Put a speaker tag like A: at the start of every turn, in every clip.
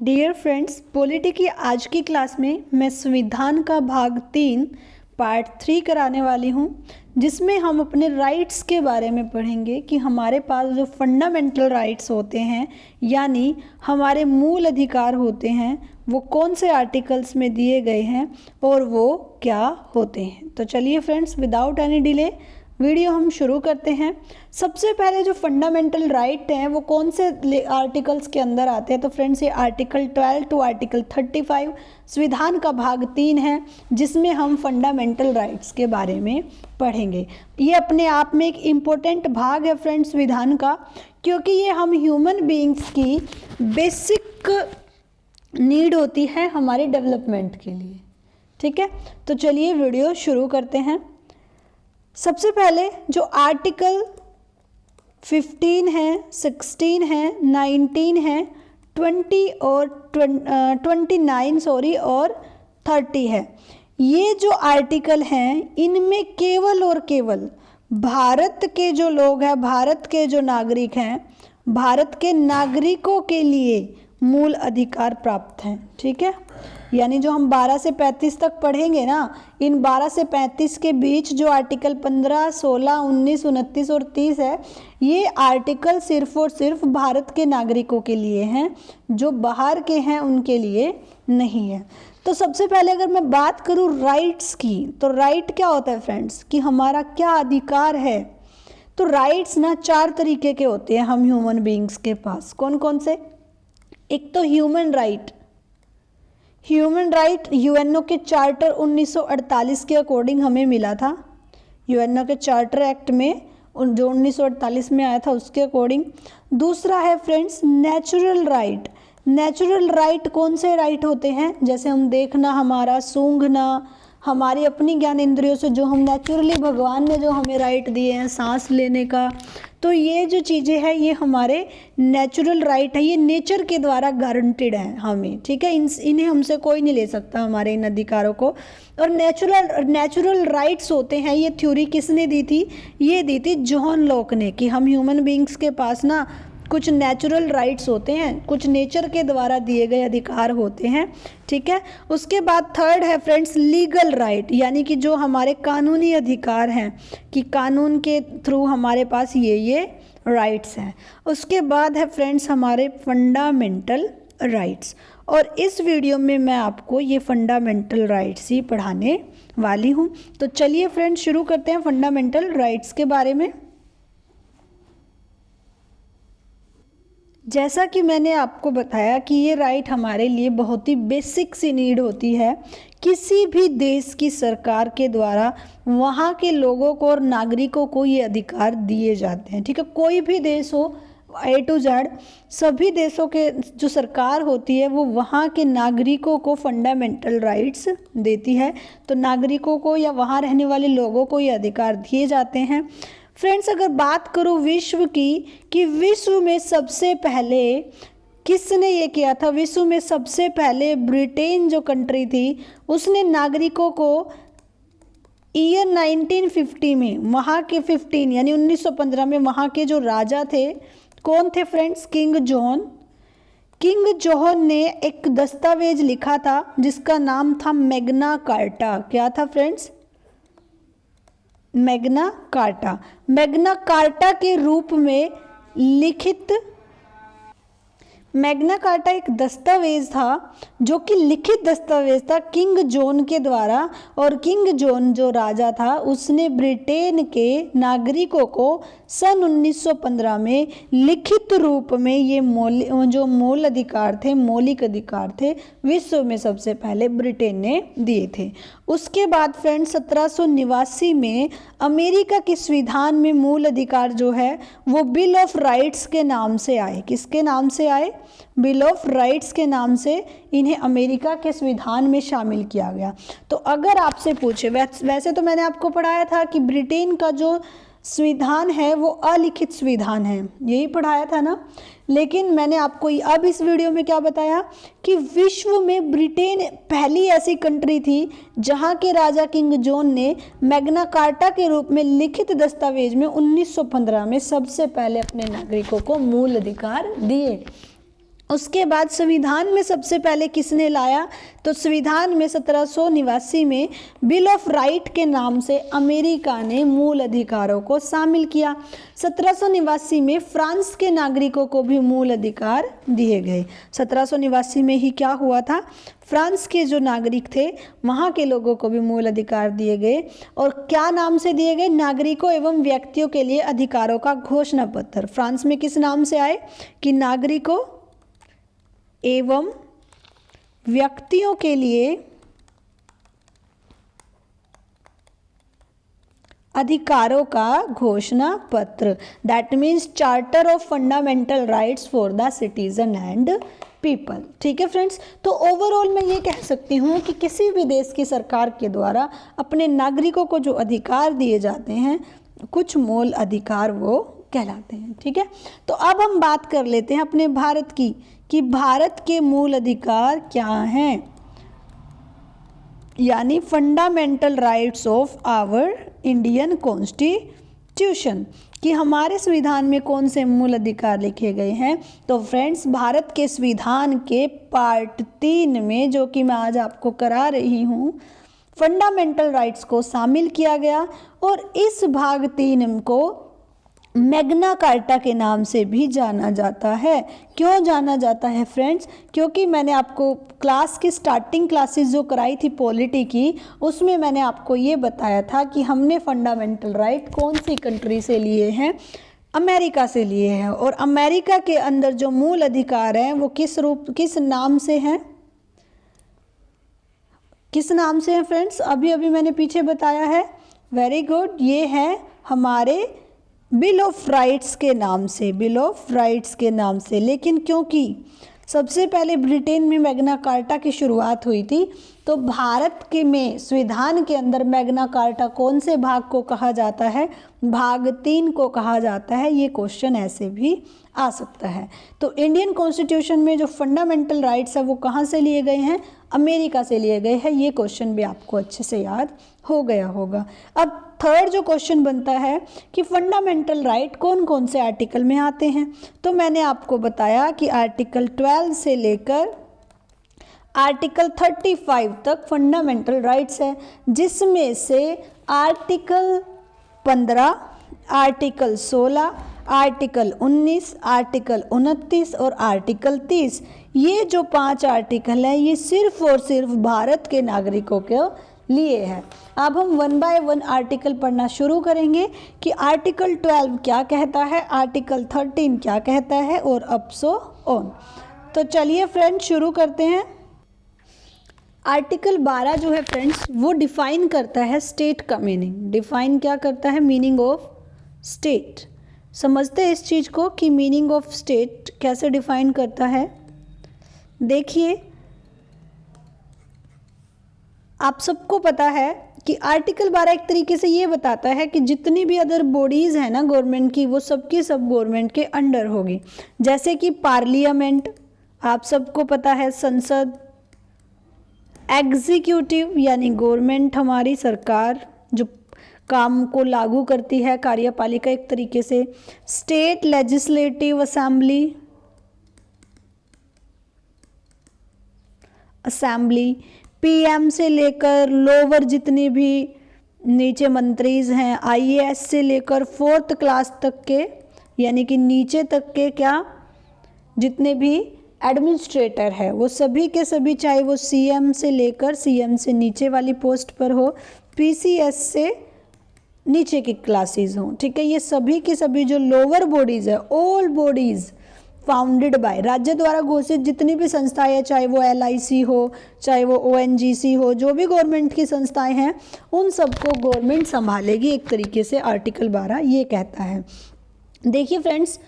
A: Dear friends, polity की आज की क्लास में मैं संविधान का भाग 3 पार्ट 3 कराने वाली हूँ, जिसमें हम अपने राइट्स के बारे में पढ़ेंगे कि हमारे पास जो फंडामेंटल राइट्स होते हैं यानी हमारे मूल अधिकार होते हैं वो कौन से आर्टिकल्स में दिए गए हैं और वो क्या होते हैं। तो चलिए friends, without any delay video हम शुरू करते हैं। सबसे पहले जो फंडामेंटल राइट हैं वो कौन से आर्टिकल्स के अंदर आते हैं, तो फ्रेंड्स ये आर्टिकल 12 टू आर्टिकल 35 संविधान का भाग 3 है, जिसमें हम फंडामेंटल राइट्स के बारे में पढ़ेंगे। ये अपने आप में एक इम्पोर्टेंट भाग है फ्रेंड्स संविधान का, क्योंकि ये हम ह्यूमन बीइंग्स की बेसिक नीड होती है हमारे डेवलपमेंट के लिए। ठीक है, तो चलिए वीडियो शुरू करते हैं। सबसे पहले जो आर्टिकल 15 है, 16 है, 19 है, 20 और 29 और 30 है, ये जो आर्टिकल हैं इनमें केवल और केवल भारत के जो लोग हैं, भारत के जो नागरिक हैं, भारत के नागरिकों के लिए मूल अधिकार प्राप्त हैं। ठीक है, यानी जो हम 12 से 35 तक पढ़ेंगे ना, इन 12 से 35 के बीच जो आर्टिकल 15, 16, 19, 29 और 30 है, ये आर्टिकल सिर्फ और सिर्फ भारत के नागरिकों के लिए हैं, जो बाहर के हैं उनके लिए नहीं है। तो सबसे पहले अगर मैं बात करूँ राइट्स की, तो राइट क्या होता है फ्रेंड्स, कि हमारा क्या अधिकार है। तो राइट्स ना 4 तरीके के होते हैं हम ह्यूमन बीइंग्स के पास। कौन कौन से? एक तो ह्यूमन राइट यूएनओ के चार्टर 1948 के अकॉर्डिंग हमें मिला था। यूएनओ के चार्टर एक्ट में जो 1948 में आया था उसके अकॉर्डिंग। दूसरा है friends natural right. Natural right कौन से राइट होते हैं? जैसे हम देखना, हमारा सूंघना, हमारी अपनी ज्ञान इंद्रियों से जो हम नेचुरली भगवान ने जो हमें राइट दिए हैं, सांस लेने का, तो ये जो चीज़ें हैं ये हमारे नेचुरल राइट है, ये नेचर के द्वारा गारंटेड है हमें। ठीक है, इन्हें हमसे कोई नहीं ले सकता, हमारे इन अधिकारों को। और नेचुरल राइट्स होते हैं, ये थ्योरी किसने दी थी? ये दी थी जॉन लॉक ने, कि हम ह्यूमन बीइंग्स के पास ना कुछ नेचुरल राइट्स होते हैं, कुछ नेचर के द्वारा दिए गए अधिकार होते हैं। ठीक है, उसके बाद थर्ड है फ्रेंड्स लीगल राइट, यानी कि जो हमारे कानूनी अधिकार हैं, कि कानून के थ्रू हमारे पास ये राइट्स हैं। उसके बाद है फ्रेंड्स हमारे फंडामेंटल राइट्स, और इस वीडियो में मैं आपको ये फंडामेंटल राइट्स ही पढ़ाने वाली हूँ। तो चलिए फ्रेंड्स शुरू करते हैं फंडामेंटल राइट्स के बारे में। जैसा कि मैंने आपको बताया कि ये राइट हमारे लिए बहुत ही बेसिक सी नीड होती है। किसी भी देश की सरकार के द्वारा वहाँ के लोगों को और नागरिकों को ये अधिकार दिए जाते हैं। ठीक है, कोई भी देश हो, A to Z, सभी देशों के जो सरकार होती है वो वहाँ के नागरिकों को फंडामेंटल राइट्स देती है। तो नागरिकों को या वहाँ रहने वाले लोगों को ये अधिकार दिए जाते हैं। फ्रेंड्स, अगर बात करूँ विश्व की, कि विश्व में सबसे पहले किसने ये किया था? विश्व में सबसे पहले ब्रिटेन जो कंट्री थी, उसने नागरिकों को ईयर 1950 में, वहाँ के 15 यानी 1915 में वहाँ के जो राजा थे, कौन थे फ्रेंड्स? किंग जॉन ने एक दस्तावेज लिखा था जिसका नाम था मैग्ना कार्टा। क्या था फ्रेंड्स? मैग्ना कार्टा के रूप में लिखित, मैग्ना कार्टा एक दस्तावेज था जो कि लिखित दस्तावेज था किंग जॉन के द्वारा, और किंग जॉन जो राजा था उसने ब्रिटेन के नागरिकों को सन 1915 में लिखित रूप में ये मौलिक अधिकार थे विश्व में सबसे पहले ब्रिटेन ने दिए थे। उसके बाद फ्रेंड्स 1789 में अमेरिका के संविधान में मूल अधिकार जो है वो बिल ऑफ राइट्स के नाम से आए। किसके नाम से आए? बिल ऑफ राइट्स के नाम से इन्हें अमेरिका के संविधान में शामिल किया गया। तो अगर आपसे पूछे, वैसे तो मैंने आपको पढ़ाया था कि ब्रिटेन का जो संविधान है वो अलिखित संविधान है, यही पढ़ाया था ना। लेकिन मैंने आपको अब इस वीडियो में क्या बताया कि विश्व में ब्रिटेन पहली ऐसी कंट्री थी जहां के राजा किंग जॉन ने मैग्ना कार्टा के रूप में लिखित दस्तावेज में 1915 में सबसे पहले अपने नागरिकों को मूल अधिकार दिए। उसके बाद संविधान में सबसे पहले किसने लाया, तो संविधान में 1789 में बिल ऑफ राइट के नाम से अमेरिका ने मूल अधिकारों को शामिल किया। 1789 में फ्रांस के नागरिकों को भी मूल अधिकार दिए गए। 1789 में ही क्या हुआ था, फ्रांस के जो नागरिक थे वहाँ के लोगों को भी मूल अधिकार दिए गए। और क्या नाम से दिए गए, नागरिकों एवं व्यक्तियों के लिए अधिकारों का घोषणा पत्र। फ्रांस में किस नाम से आए कि नागरिकों एवं व्यक्तियों के लिए अधिकारों का घोषणा पत्र, that means charter of fundamental rights for the citizen and people. ठीक है फ्रेंड्स, तो ओवरऑल मैं ये कह सकती हूँ कि किसी भी देश की सरकार के द्वारा अपने नागरिकों को जो अधिकार दिए जाते हैं, कुछ मूल अधिकार वो कहलाते हैं। ठीक है, तो अब हम बात कर लेते हैं अपने भारत की कि भारत के मूल अधिकार क्या हैं, यानी fundamental rights of our Indian constitution, कि हमारे संविधान में कौन से मूल अधिकार लिखे गए हैं। तो फ्रेंड्स, भारत के संविधान के पार्ट 3 में, जो कि मैं आज आपको करा रही हूँ, फंडामेंटल राइट्स को शामिल किया गया। और इस भाग 3 को मैग्ना कार्टा के नाम से भी जाना जाता है। क्यों जाना जाता है फ्रेंड्स, क्योंकि मैंने आपको क्लास की स्टार्टिंग क्लासेस जो कराई थी पॉलिटी की, उसमें मैंने आपको ये बताया था कि हमने फंडामेंटल राइट कौन सी कंट्री से लिए हैं, अमेरिका से लिए हैं। और अमेरिका के अंदर जो मूल अधिकार हैं वो किस नाम से हैं, किस नाम से हैं फ्रेंड्स, अभी अभी मैंने पीछे बताया है। वेरी गुड, ये है हमारे बिल ऑफ राइट्स के नाम से, बिल ऑफ राइट्स के नाम से। लेकिन क्योंकि सबसे पहले ब्रिटेन में मैग्ना कार्टा की शुरुआत हुई थी, तो भारत के में संविधान के अंदर मैग्ना कार्टा कौन से भाग को कहा जाता है, भाग 3 को कहा जाता है। ये क्वेश्चन ऐसे भी आ सकता है। तो इंडियन कॉन्स्टिट्यूशन में जो फंडामेंटल राइट्स है वो कहाँ से लिए गए हैं, अमेरिका से लिए गए हैं। ये क्वेश्चन भी आपको अच्छे से याद हो गया होगा। अब थर्ड जो क्वेश्चन बनता है कि फंडामेंटल राइट कौन कौन से आर्टिकल में आते हैं, तो मैंने आपको बताया कि आर्टिकल 12 से लेकर आर्टिकल 35 तक फंडामेंटल राइट्स है, जिसमें से आर्टिकल 15, आर्टिकल 16, आर्टिकल 19, आर्टिकल 29 और आर्टिकल 30, ये जो 5 आर्टिकल हैं ये सिर्फ और सिर्फ भारत के नागरिकों के लिए है। अब हम 1 बाय 1 आर्टिकल पढ़ना शुरू करेंगे कि आर्टिकल 12 क्या कहता है, आर्टिकल 13 क्या कहता है और अप सो ऑन। तो चलिए फ्रेंड्स शुरू करते हैं। आर्टिकल 12 जो है फ्रेंड्स वो डिफाइन करता है स्टेट का मीनिंग। डिफाइन क्या करता है, मीनिंग ऑफ स्टेट। समझते हैं इस चीज़ को कि मीनिंग ऑफ स्टेट कैसे डिफाइन करता है। देखिए, आप सबको पता है कि आर्टिकल 12 एक तरीके से ये बताता है कि जितनी भी अदर बॉडीज़ हैं ना गवर्नमेंट की, वो सबकी सब गवर्नमेंट के अंडर होगी। जैसे कि पार्लियामेंट, आप सबको पता है, संसद, एग्जीक्यूटिव यानी गवर्नमेंट हमारी सरकार जो काम को लागू करती है, कार्यपालिका एक तरीके से, स्टेट लेजिस्लेटिव असेंबली, पीएम से लेकर लोअर जितने भी नीचे मंत्रीज हैं, आईएएस से लेकर 4th क्लास तक के यानी कि नीचे तक के क्या जितने भी एडमिनिस्ट्रेटर है वो सभी के सभी, चाहे वो सीएम से लेकर सीएम से नीचे वाली पोस्ट पर हो, पीसीएस से नीचे की क्लासेस हों, ठीक है, ये सभी के सभी जो लोअर बॉडीज़ है, ऑल बॉडीज़ फाउंडेड बाय, राज्य द्वारा घोषित जितनी भी संस्थाएं हैं, चाहे वो एलआईसी हो, चाहे वो ओएनजीसी हो, जो भी गवर्नमेंट की संस्थाएं हैं उन सबको गवर्नमेंट संभालेगी एक तरीके से, आर्टिकल 12 ये कहता है। देखिए फ्रेंड्स,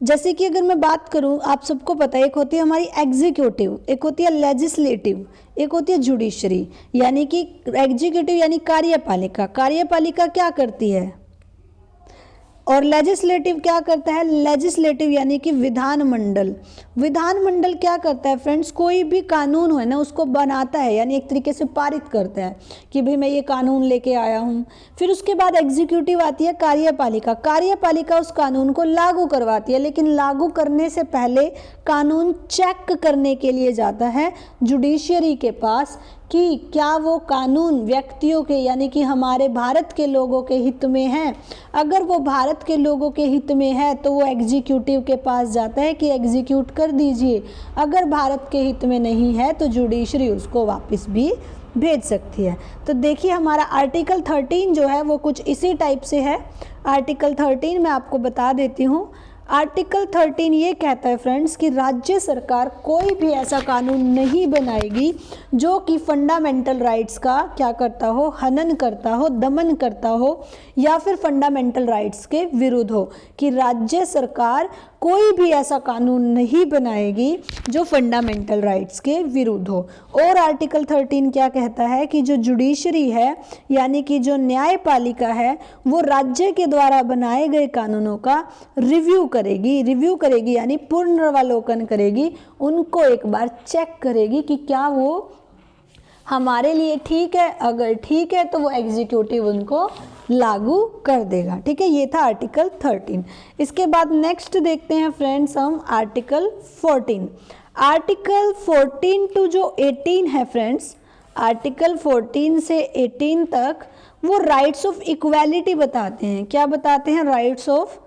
A: जैसे कि अगर मैं बात करूं, आप सबको पता है एक होती है हमारी एग्जीक्यूटिव, एक होती है लेजिस्लेटिव, एक होती है जुडिशरी। यानी कि एग्जीक्यूटिव यानी कार्यपालिका, कार्यपालिका क्या करती है, और लेजिस्लेटिव क्या करता है, लेजिस्लेटिव यानी कि विधानमंडल। विधानमंडल क्या करता है फ्रेंड्स, कोई भी कानून है ना उसको बनाता है, यानी एक तरीके से पारित करता है कि भाई मैं ये कानून लेके आया हूँ। फिर उसके बाद एग्जीक्यूटिव आती है कार्यपालिका। कार्यपालिका उस कानून को लागू करवाती है, लेकिन लागू करने से पहले कानून चेक करने के लिए जाता है जुडिशियरी के पास कि क्या वो कानून व्यक्तियों के यानी कि हमारे भारत के लोगों के हित में है। अगर वो भारत के लोगों के हित में है तो वो एग्जीक्यूटिव के पास जाता है कि एग्जीक्यूट कर दीजिए। अगर भारत के हित में नहीं है तो जुडिशरी उसको वापस भी भेज सकती है। तो देखिए हमारा आर्टिकल 13 जो है वो कुछ इसी टाइप से है। आर्टिकल 13 मैं आपको बता देती हूँ। आर्टिकल 13 ये कहता है फ्रेंड्स कि राज्य सरकार कोई भी ऐसा कानून नहीं बनाएगी जो कि फंडामेंटल राइट्स का क्या करता हो, हनन करता हो, दमन करता हो या फिर फंडामेंटल राइट्स के विरुद्ध हो। कि राज्य सरकार कोई भी ऐसा कानून नहीं बनाएगी जो फंडामेंटल राइट्स के विरुद्ध हो। और आर्टिकल 13 क्या कहता है कि जो जुडिशरी है यानी कि जो न्यायपालिका है वो राज्य के द्वारा बनाए गए कानूनों का रिव्यू करेगी यानी पुनर्वालोकन करेगी, उनको एक बार चेक करेगी कि क्या वो हमारे लिए ठीक है। अगर ठीक है तो वो एग्जीक्यूटिव उनको लागू कर देगा। ठीक है, ये था आर्टिकल 13। इसके बाद नेक्स्ट देखते हैं फ्रेंड्स हम आर्टिकल 14। आर्टिकल 14 टू जो 18 है फ्रेंड्स, आर्टिकल 14 से 18 तक वो राइट्स ऑफ इक्वालिटी बताते हैं। क्या बताते हैं, राइट्स ऑफ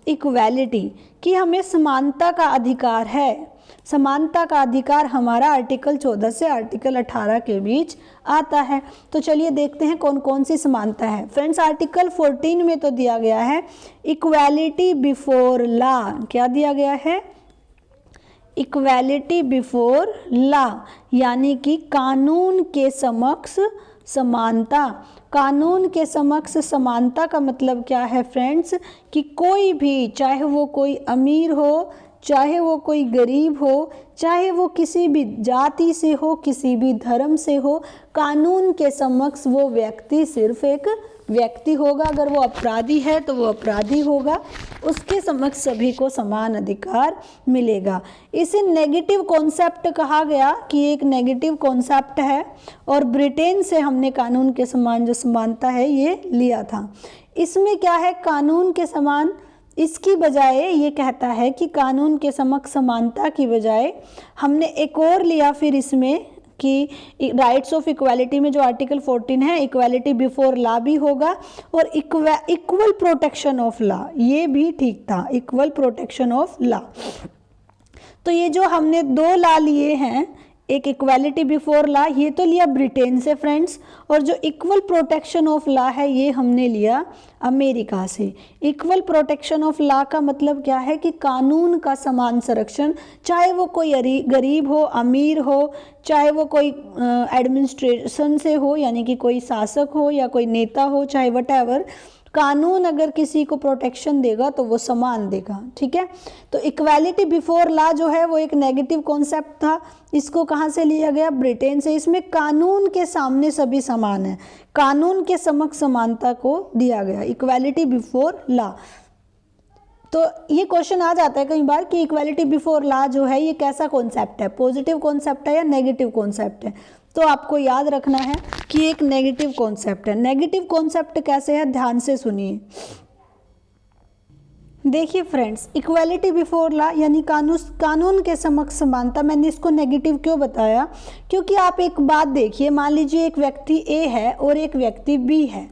A: इक्वालिटी, कि हमें समानता का अधिकार है। समानता का अधिकार हमारा आर्टिकल 14 से आर्टिकल 18 के बीच आता है। तो चलिए देखते हैं कौन कौन सी समानता है फ्रेंड्स। आर्टिकल 14 में तो दिया गया है इक्वालिटी बिफोर लॉ। क्या दिया गया है, इक्वालिटी बिफोर लॉ, यानी कि कानून के समक्ष समानता। कानून के समक्ष समानता का मतलब क्या है फ्रेंड्स, कि कोई भी, चाहे वो कोई अमीर हो, चाहे वो कोई गरीब हो, चाहे वो किसी भी जाति से हो, किसी भी धर्म से हो, कानून के समक्ष वो व्यक्ति सिर्फ एक व्यक्ति होगा। अगर वो अपराधी है तो वो अपराधी होगा, उसके समक्ष सभी को समान अधिकार मिलेगा। इसे नेगेटिव कॉन्सेप्ट कहा गया कि एक नेगेटिव कॉन्सेप्ट है, और ब्रिटेन से हमने कानून के समान जो समानता है ये लिया था। इसमें क्या है, कानून के समान, इसकी बजाय ये कहता है कि कानून के समक्ष समानता की बजाय हमने एक और लिया फिर इसमें कि राइट्स ऑफ इक्वालिटी में जो आर्टिकल 14 है इक्वालिटी बिफोर लॉ भी होगा, और इक्वल प्रोटेक्शन ऑफ लॉ, ये भी ठीक था, इक्वल प्रोटेक्शन ऑफ लॉ। तो ये जो हमने दो लॉ लिए हैं, एक इक्वालिटी बिफोर लॉ ये तो लिया ब्रिटेन से फ्रेंड्स, और जो इक्वल प्रोटेक्शन ऑफ लॉ है ये हमने लिया अमेरिका से। इक्वल प्रोटेक्शन ऑफ लॉ का मतलब क्या है कि कानून का समान संरक्षण, चाहे वो कोई गरीब हो, अमीर हो, चाहे वो कोई एडमिनिस्ट्रेशन से हो यानी कि कोई शासक हो या कोई नेता हो, चाहे वटएवर, कानून अगर किसी को प्रोटेक्शन देगा तो वो समान देगा। ठीक है, तो इक्वालिटी बिफोर लॉ जो है वो एक नेगेटिव कॉन्सेप्ट था। इसको कहाँ से लिया गया, ब्रिटेन से। इसमें कानून के सामने सभी समान है, कानून के समक्ष समानता को दिया गया, इक्वालिटी बिफोर लॉ। तो ये क्वेश्चन आ जाता है कई बार कि इक्वालिटी बिफोर लॉ जो है ये कैसा कॉन्सेप्ट है, पॉजिटिव कॉन्सेप्ट है या नेगेटिव कॉन्सेप्ट है। तो आपको याद रखना है कि एक नेगेटिव कॉन्सेप्ट है। नेगेटिव कॉन्सेप्ट कैसे है, ध्यान से सुनिए। देखिए फ्रेंड्स, इक्वालिटी बिफोर लॉ यानी कानून के समक्ष समानता, मैंने इसको नेगेटिव क्यों बताया, क्योंकि आप एक बात देखिए, मान लीजिए एक व्यक्ति ए है और एक व्यक्ति बी है,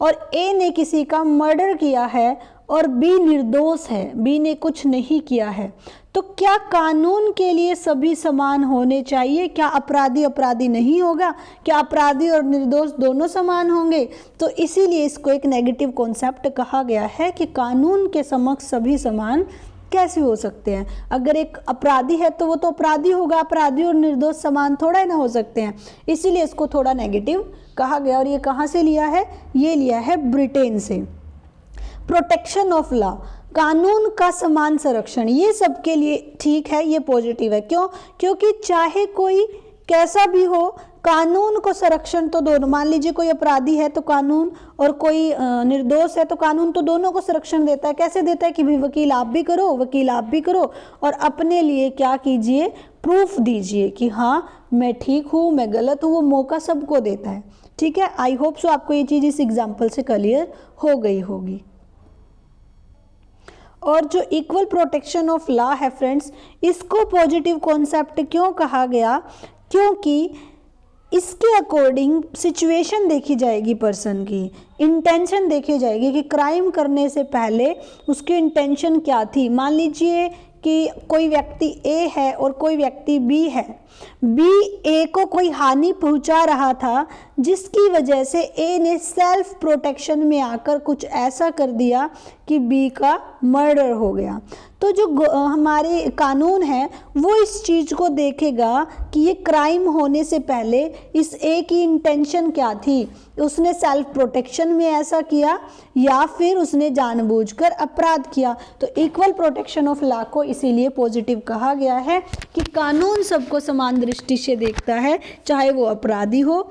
A: और ए ने किसी का मर्डर किया है और बी निर्दोष है, बी ने कुछ नहीं किया है, तो क्या कानून के लिए सभी समान होने चाहिए? क्या अपराधी अपराधी नहीं होगा? क्या अपराधी और निर्दोष दोनों समान होंगे? तो इसीलिए इसको एक नेगेटिव कॉन्सेप्ट कहा गया है कि कानून के समक्ष सभी समान कैसे हो सकते हैं। अगर एक अपराधी है तो वो तो अपराधी होगा, अपराधी और निर्दोष समान थोड़ा ही ना हो सकते हैं, इसीलिए इसको थोड़ा नेगेटिव कहा गया। और ये कहाँ से लिया है, ये लिया है ब्रिटेन से। प्रोटेक्शन ऑफ लॉ, कानून का समान संरक्षण, ये सबके लिए ठीक है, ये पॉजिटिव है। क्यों? क्योंकि चाहे कोई कैसा भी हो, कानून को संरक्षण तो दोनों, मान लीजिए कोई अपराधी है तो कानून, और कोई निर्दोष है तो कानून तो दोनों को संरक्षण देता है। कैसे देता है कि भाई वकील आप भी करो, वकील आप भी करो, और अपने लिए क्या कीजिए, प्रूफ दीजिए कि हाँ मैं ठीक हूँ, मैं गलत हूँ, वो मौका सबको देता है। ठीक है, आई होप सो आपको ये चीज़ इस एग्जाम्पल से क्लियर हो गई होगी। और जो इक्वल प्रोटेक्शन ऑफ लॉ है फ्रेंड्स, इसको पॉजिटिव कॉन्सेप्ट क्यों कहा गया, क्योंकि इसके अकॉर्डिंग सिचुएशन देखी जाएगी, पर्सन की इंटेंशन देखी जाएगी कि क्राइम करने से पहले उसकी इंटेंशन क्या थी। मान लीजिए कि कोई व्यक्ति ए है और कोई व्यक्ति बी है, बी ए को कोई हानि पहुंचा रहा था, जिसकी वजह से ए ने सेल्फ प्रोटेक्शन में आकर कुछ ऐसा कर दिया कि बी का मर्डर हो गया। तो जो हमारे कानून है वो इस चीज़ को देखेगा कि ये क्राइम होने से पहले इस ए की इंटेंशन क्या थी, उसने सेल्फ प्रोटेक्शन में ऐसा किया या फिर उसने जानबूझकर अपराध किया। तो इक्वल प्रोटेक्शन ऑफ लॉ को इसीलिए पॉजिटिव कहा गया है कि कानून सबको समान दृष्टि से देखता है, चाहे वो अपराधी हो,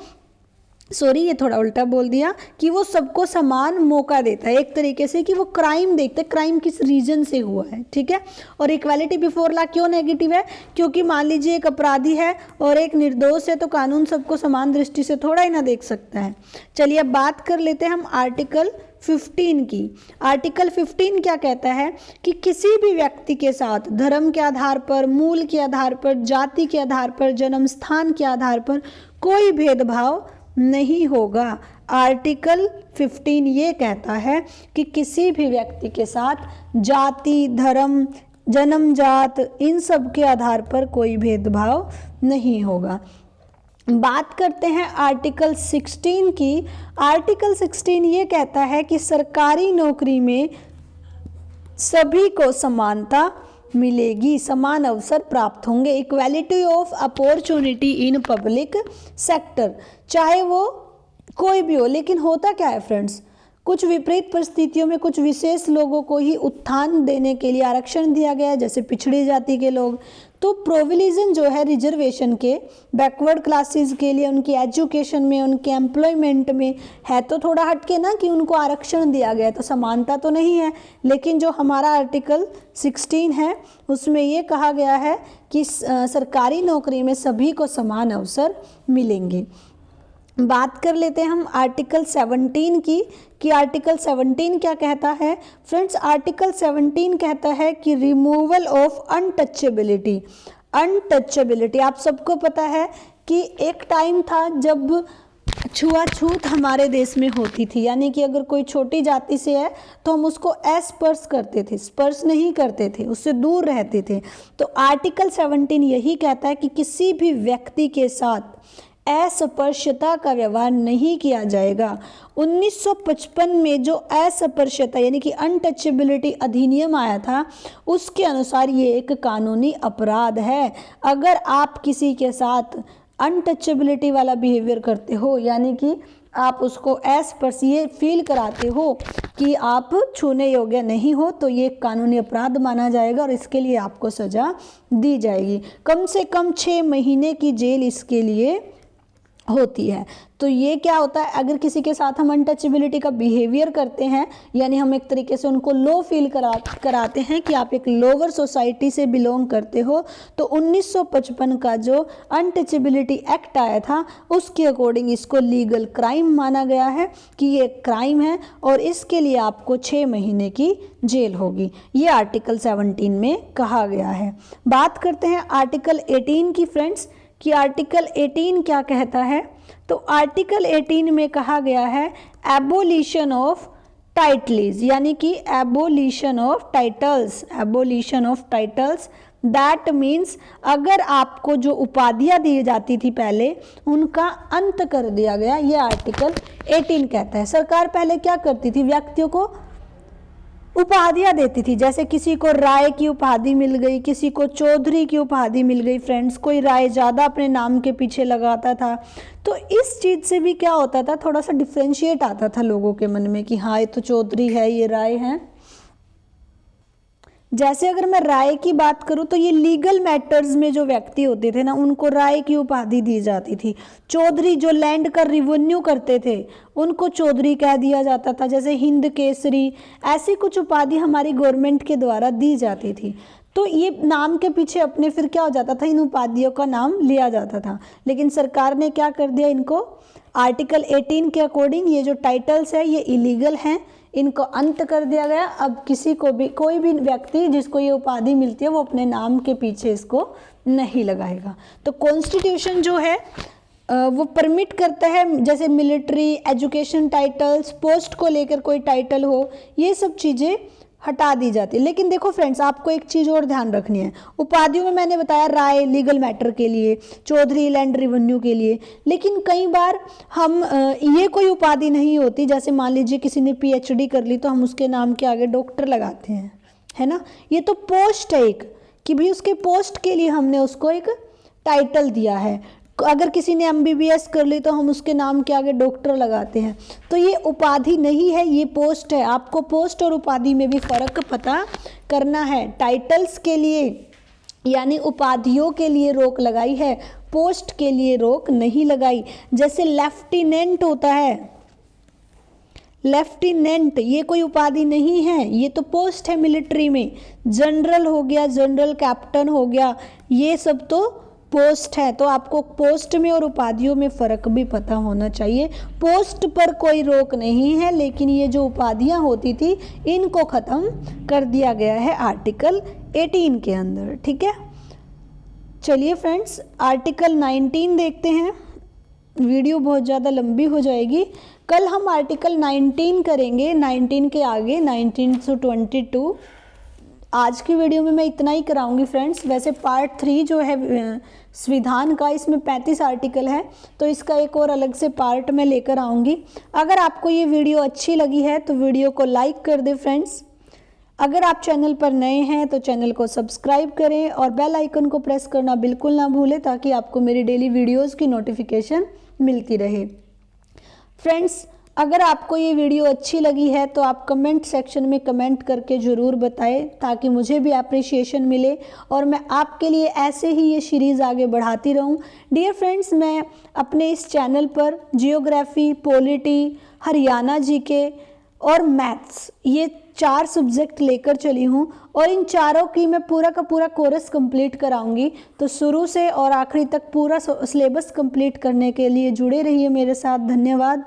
A: सॉरी ये थोड़ा उल्टा बोल दिया, कि वो सबको समान मौका देता है एक तरीके से, कि वो क्राइम देखते हैं क्राइम किस रीजन से हुआ है। ठीक है, और इक्वालिटी बिफोर लॉ क्यों नेगेटिव है, क्योंकि मान लीजिए एक अपराधी है और एक निर्दोष है तो कानून सबको समान दृष्टि से थोड़ा ही ना देख सकता है। चलिए अब बात कर लेते हैं हम आर्टिकल 15 की। आर्टिकल 15 क्या कहता है कि किसी भी व्यक्ति के साथ धर्म के आधार पर, मूल के आधार पर, जाति के आधार पर, जन्म स्थान के आधार पर कोई भेदभाव नहीं होगा। आर्टिकल 15 ये कहता है कि किसी भी व्यक्ति के साथ जाति, धर्म, जन्मजात, इन सब के आधार पर कोई भेदभाव नहीं होगा। बात करते हैं आर्टिकल 16 की। आर्टिकल 16 ये कहता है कि सरकारी नौकरी में सभी को समानता मिलेगी, समान अवसर प्राप्त होंगे, equality of opportunity in public sector, चाहे वो कोई भी हो। लेकिन होता क्या है फ्रेंड्स, कुछ विपरीत परिस्थितियों में कुछ विशेष लोगों को ही उत्थान देने के लिए आरक्षण दिया गया है, जैसे पिछड़ी जाति के लोग। तो प्रोविजन जो है रिजर्वेशन के बैकवर्ड क्लासेस के लिए, उनकी एजुकेशन में, उनके एम्प्लॉयमेंट में है तो थोड़ा हटके ना कि उनको आरक्षण दिया गया, तो समानता तो नहीं है। लेकिन जो हमारा आर्टिकल 16 है उसमें ये कहा गया है कि सरकारी नौकरी में सभी को समान अवसर मिलेंगे। बात कर लेते हैं हम आर्टिकल 17 की कि आर्टिकल 17 क्या कहता है। फ्रेंड्स आर्टिकल 17 कहता है कि रिमूवल ऑफ अनटचेबिलिटी। अनटचेबिलिटी आप सबको पता है कि एक टाइम था जब छुआछूत हमारे देश में होती थी, यानी कि अगर कोई छोटी जाति से है तो हम उसको अस्पर्श करते थे, स्पर्श नहीं करते थे, उससे दूर रहते थे। तो आर्टिकल 17 यही कहता है कि किसी भी व्यक्ति के साथ अस्पर्शता का व्यवहार नहीं किया जाएगा। 1955 में जो अस्पर्शता यानी कि अनटचेबिलिटी अधिनियम आया था उसके अनुसार ये एक कानूनी अपराध है। अगर आप किसी के साथ अनटचेबिलिटी वाला बिहेवियर करते हो, यानी कि आप उसको अस्पर्श ये फील कराते हो कि आप छूने योग्य नहीं हो, तो ये कानूनी अपराध माना जाएगा और इसके लिए आपको सजा दी जाएगी। कम से कम 6 महीने की जेल इसके लिए होती है। तो ये क्या होता है, अगर किसी के साथ हम अनटचेबिलिटी का बिहेवियर करते हैं, यानी हम एक तरीके से उनको लो फील कराते हैं कि आप एक लोअर सोसाइटी से बिलोंग करते हो, तो 1955 का जो अनटचेबिलिटी एक्ट आया था उसके अकॉर्डिंग इसको लीगल क्राइम माना गया है कि ये क्राइम है और इसके लिए आपको 6 महीने की जेल होगी। ये आर्टिकल 17 में कहा गया है। बात करते हैं आर्टिकल 18 की फ्रेंड्स कि आर्टिकल 18 क्या कहता है। तो आर्टिकल 18 में कहा गया है एबोलिशन ऑफ टाइटल्स, यानी कि abolition of titles. Abolition of titles that means अगर आपको जो उपाधियां दी जाती थी पहले उनका अंत कर दिया गया, ये आर्टिकल 18 कहता है। सरकार पहले क्या करती थी, व्यक्तियों को उपाधियां देती थी, जैसे किसी को राय की उपाधि मिल गई, किसी को चौधरी की उपाधि मिल गई फ्रेंड्स, कोई राय ज़्यादा अपने नाम के पीछे लगाता था। तो इस चीज़ से भी क्या होता था, थोड़ा सा डिफ्रेंशिएट आता था लोगों के मन में कि हाँ ये तो चौधरी है, ये राय है। जैसे अगर मैं राय की बात करूं तो ये लीगल मैटर्स में जो व्यक्ति होते थे ना, उनको राय की उपाधि दी जाती थी। चौधरी जो लैंड का रिवेन्यू करते थे उनको चौधरी कह दिया जाता था। जैसे हिंद केसरी, ऐसी कुछ उपाधि हमारी गवर्नमेंट के द्वारा दी जाती थी। तो ये नाम के पीछे अपने फिर क्या हो जाता था, इन उपाधियों का नाम लिया जाता था। लेकिन सरकार ने क्या कर दिया, इनको आर्टिकल 18 के अकॉर्डिंग ये जो टाइटल्स है ये इलीगल हैं, इनको अंत कर दिया गया। अब किसी को भी, कोई भी व्यक्ति जिसको ये उपाधि मिलती है वो अपने नाम के पीछे इसको नहीं लगाएगा। तो कॉन्स्टिट्यूशन जो है वो परमिट करता है, जैसे मिलिट्री, एजुकेशन टाइटल्स, पोस्ट को लेकर कोई टाइटल हो, ये सब चीज़ें हटा दी जाती है। लेकिन देखो फ्रेंड्स, आपको एक चीज़ और ध्यान रखनी है। उपाधियों में मैंने बताया राय लीगल मैटर के लिए, चौधरी लैंड रेवेन्यू के लिए। लेकिन कई बार हम ये कोई उपाधि नहीं होती, जैसे मान लीजिए किसी ने PhD कर ली तो हम उसके नाम के आगे डॉक्टर लगाते हैं, है ना। ये तो पोस्ट है एक, कि भाई उसके पोस्ट के लिए हमने उसको एक टाइटल दिया है। अगर किसी ने MBBS कर ली तो हम उसके नाम के आगे डॉक्टर लगाते हैं। तो ये उपाधि नहीं है, ये पोस्ट है। आपको पोस्ट और उपाधि में भी फ़र्क पता करना है। टाइटल्स के लिए यानी उपाधियों के लिए रोक लगाई है, पोस्ट के लिए रोक नहीं लगाई। जैसे लेफ्टिनेंट होता है, लेफ्टिनेंट ये कोई उपाधि नहीं है, ये तो पोस्ट है मिलिट्री में। जनरल हो गया, जनरल कैप्टन हो गया, ये सब तो पोस्ट है। तो आपको पोस्ट में और उपाधियों में फ़र्क भी पता होना चाहिए। पोस्ट पर कोई रोक नहीं है, लेकिन ये जो उपाधियां होती थी इनको ख़त्म कर दिया गया है आर्टिकल 18 के अंदर, ठीक है। चलिए फ्रेंड्स, आर्टिकल 19 देखते हैं। वीडियो बहुत ज़्यादा लंबी हो जाएगी। कल हम आर्टिकल 19 करेंगे, 19 के आगे 19 से 22। आज की वीडियो में मैं इतना ही कराऊंगी फ्रेंड्स। वैसे पार्ट 3 जो है संविधान का, इसमें 35 आर्टिकल है, तो इसका एक और अलग से पार्ट मैं लेकर आऊँगी। अगर आपको ये वीडियो अच्छी लगी है तो वीडियो को लाइक कर दें फ्रेंड्स। अगर आप चैनल पर नए हैं तो चैनल को सब्सक्राइब करें और बेल आइकन को प्रेस करना बिल्कुल ना भूलें, ताकि आपको मेरी डेली वीडियोज़ की नोटिफिकेशन मिलती रहे। फ्रेंड्स, अगर आपको ये वीडियो अच्छी लगी है तो आप कमेंट सेक्शन में कमेंट करके ज़रूर बताएं, ताकि मुझे भी अप्रिसिएशन मिले और मैं आपके लिए ऐसे ही ये सीरीज़ आगे बढ़ाती रहूं। डियर फ्रेंड्स, मैं अपने इस चैनल पर जियोग्राफी, पॉलिटी, हरियाणा जीके और मैथ्स, ये 4 सब्जेक्ट लेकर चली हूँ और इन चारों की मैं पूरा का पूरा कोर्स कंप्लीट कराऊंगी। तो शुरू से और आखिरी तक पूरा सिलेबस कंप्लीट करने के लिए जुड़े रहिए मेरे साथ। धन्यवाद।